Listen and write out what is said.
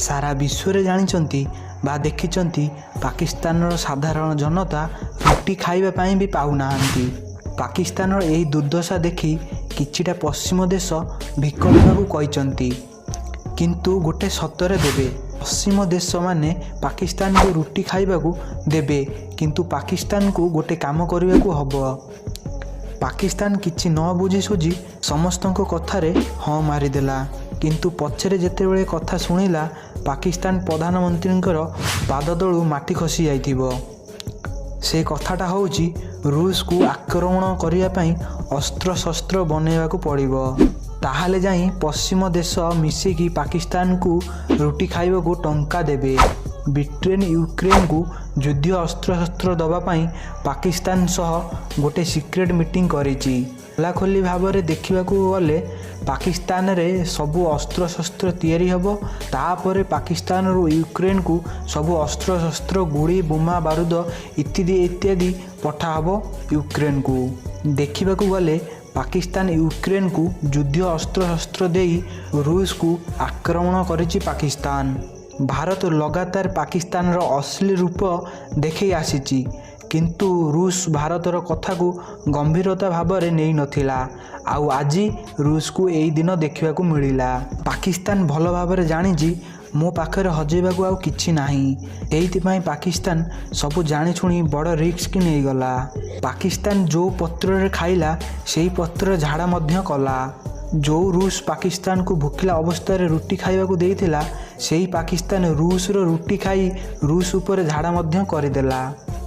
सारा विश्व जानिचंती बा देखिचंती पाकिस्तान साधारण जनता रुटी खाइबा पाई भी पाउनाहांती। पाकिस्तान यही दुर्दशा देखि किछिटा पश्चिम देश भिक देवाकू कहिचंती, किंतु गोटे सतरे देबे। पश्चिम देश माने पाकिस्तान को रुटी खाइबाकू देबे, किंतु पाकिस्तान को गोटे काम करबाकू हबो। पाकिस्तान किछि न बुझी सुझी समस्तଙ୍କ कथारे हाँ मारिदेला, किंतु पछरे जेतेबेले कथा शुणिला पाकिस्तान प्रधानमंत्रींकर पाद तळु माटी खसी जाइथिबो। से कथाटा होउची रूस को आक्रमण करिया पई अस्त्र शस्त्र बनेबाकू पड़िबो, ताहाले जाई पश्चिम देश मिसिकी पाकिस्तान को रुटी खाइबाकू टंका देबे। ब्रिटेन यूक्रेन को युद्ध अस्त्र शस्त्र दवापाई पाकिस्तान सह गोटे सिक्रेट मीटिंग करिछि। खोलाखोली भाव में देखिबाकू गले पाकिस्तान रे सबु अस्त्र शस्त्र तैयारी हबो, तापर पाकिस्तान रू यूक्रेन को सबु अस्त्र शस्त्र गुड़ी बोमा बारूद इत्यादि इत्यादि पठाहब यूक्रेन को। देखिबाकू गले पाकिस्तान यूक्रेन को युद्ध अस्त्र शस्त्र देई रूस को आक्रमण करिछि पाकिस्तान। भारत लगातार पाकिस्तान रो असली रूप देखै आसीछि, किंतु रूस भारतर कथा को गंभीरता भाव में नहीं नथिला। आउ आज रूस को यही दिन देखा मिला। पाकिस्तान भल भाव में जानी मो पाखरे हजेबाकू आउ किछि नाही, एइथिपाई पाकिस्तान सबु जानी छुणी बड़ रिस्क नहीं गला। पाकिस्तान जो पत्र रे खाइला सेही पत्र झाड़ा मध्य कला। जो रूस पाकिस्तान को भूखिला अवस्था रे रुटी खाइबाकू देइथिला सेही पाकिस्तान रूस रो रुटी खाई रूस ऊपर झाड़ा मध्य करदेला।